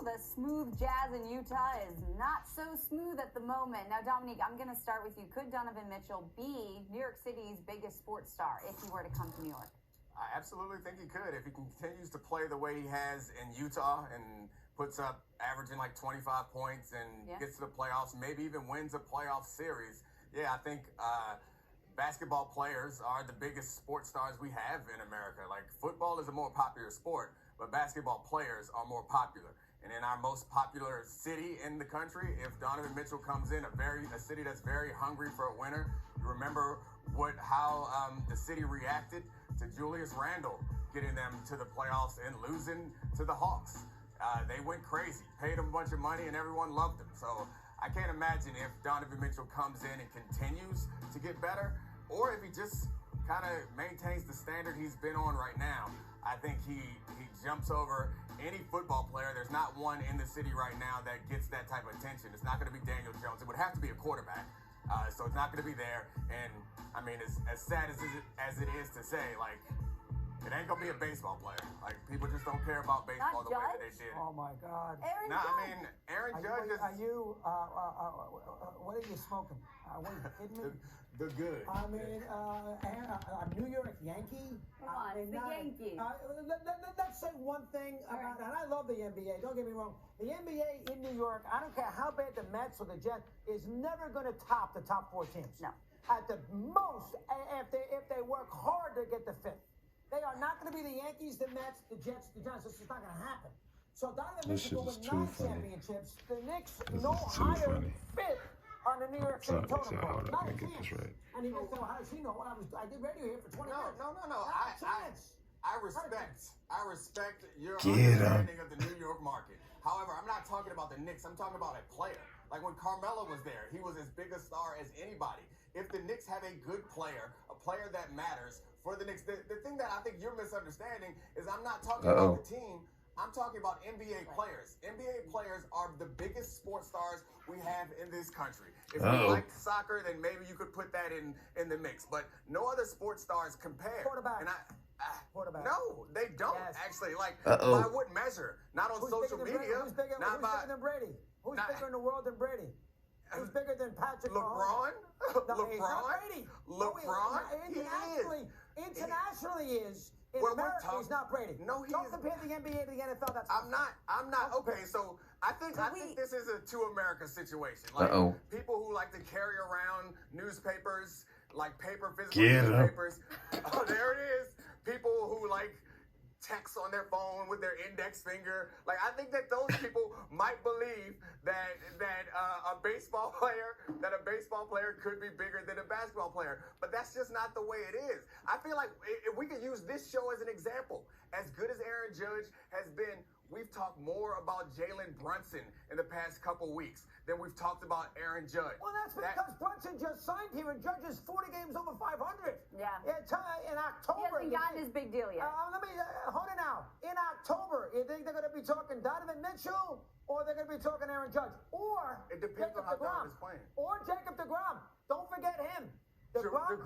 The smooth Jazz in Utah is not so smooth at the moment. Now, Dominique, I'm going to start with you. Could Donovan Mitchell be New York City's biggest sports star if he were to come to New York? I absolutely think he could. If he continues to play the way he has in Utah and puts up averaging like 25 points and gets to the playoffs, maybe even wins a playoff series. Yeah, I think basketball players are the biggest sports stars we have in America. Like, football is a more popular sport, but basketball players are more popular. And in our most popular city in the country, if Donovan Mitchell comes in, a city that's very hungry for a winner, you remember how the city reacted to Julius Randle getting them to the playoffs and losing to the Hawks. They went crazy, paid him a bunch of money, and everyone loved him. So I can't imagine if Donovan Mitchell comes in and continues to get better, or if he just kind of maintains the standard he's been on right now. I think he jumps over any football player. There's not one in the city right now that gets that type of attention. It's not going to be Daniel Jones. It would have to be a quarterback. So it's not going to be there. And I mean, as sad as it is to say, like, it ain't gonna be a baseball player. Like, people just don't care about baseball the way that they did. Oh my God. Aaron Judge. I mean, Aaron Judge is. Are you? What are you smoking? What are you kidding me? The good. I mean, a New York Yankee. Come on, the Yankees. Let's say one thing about, and I love the NBA. Don't get me wrong. The NBA in New York, I don't care how bad the Mets or the Jets, is never going to top the top four teams. No. At the most, if they work hard to get the fifth. They are not going to be the Yankees, the Mets, the Jets, the Giants. This is not going to happen. So Donovan Mitchell will win 9 championships. The Knicks no higher fifth on the New York City totem pole. Not a chance. Right. And he goes, how does he know? I did radio here for 20 years. No. Not a chance. I respect your understanding of the New York market. However, I'm not talking about the Knicks. I'm talking about a player. Like, when Carmelo was there, he was as big a star as anybody. If the Knicks have a good player, a player that matters for the Knicks, the thing that I think you're misunderstanding is I'm not talking about the team. I'm talking about NBA players. NBA players are the biggest sports stars we have in this country. If you like soccer, then maybe you could put that in the mix. But no other sports stars compare. Quarterback. And Quarterback. No, they don't actually. Like, by what measure? Not on social media. Who's bigger than Brady? Who's bigger in the world than Brady? Who's bigger than Patrick LeBron? No, LeBron? he's not Brady. LeBron? Internationally is. In America, he's not Brady. No, he Don't is. compare the NBA to the NFL. That's I'm not. Okay, so I think this is a two America situation. Like, people who like to carry around newspapers, like physical newspapers. Oh, there it is. People who like text on their phone with their index finger. Like, I think that those people might believe that a baseball player could be bigger than a basketball player. But that's just not the way it is. I feel like if we could use this show as an example, as good as Aaron Judge has been, we've talked more about Jalen Brunson in the past couple weeks than we've talked about Aaron Judge. Well, that's because Brunson just signed here and Judge is 40 games over 500. Yeah. In October. He hasn't gotten his big deal yet. Hold it now. In October, you think they're going to be talking Donovan Mitchell or they're going to be talking Aaron Judge? Or it depends on how Donovan is playing. Or Jacob DeGrom. Don't forget him. DeGrom,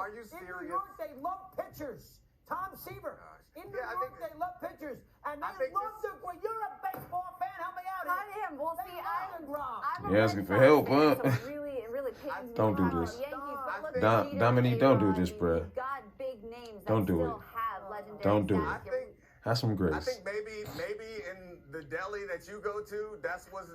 are you serious? In New York, they love pitchers. Tom Seaver. In New York, they love pitchers. And they love well, you're a baseball fan. Help me out Not here. him. Well, see, I'm You're asking for help, huh? So it really pains me. Don't do this. Yankees, Dominique, don't do this, bruh. You've got big names Don't that do still it. have legendary Don't do status. it. Have some grace. I think maybe in the deli that you go to, that's what's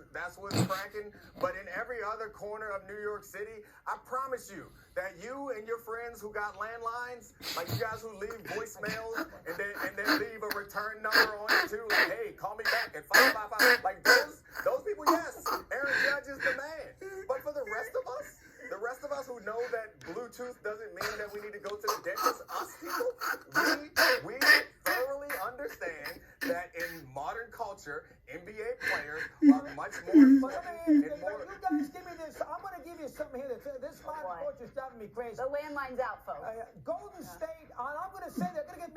cracking. But in every other corner of New York City, I promise you that you and your friends who got landlines, like you guys who leave voicemails and then leave a return number on it too, like, hey, call me back at 555. Like those people, yes, Aaron Judge is the man. But for the rest of us who know that Bluetooth doesn't mean that we need to go to the dentist, us people, we thoroughly understand that in modern culture, NBA players are much more important. You guys give me this. I'm going to give you something here. This live coach is driving me crazy. The landline's out, folks. Golden State, I'm going to say they're going to get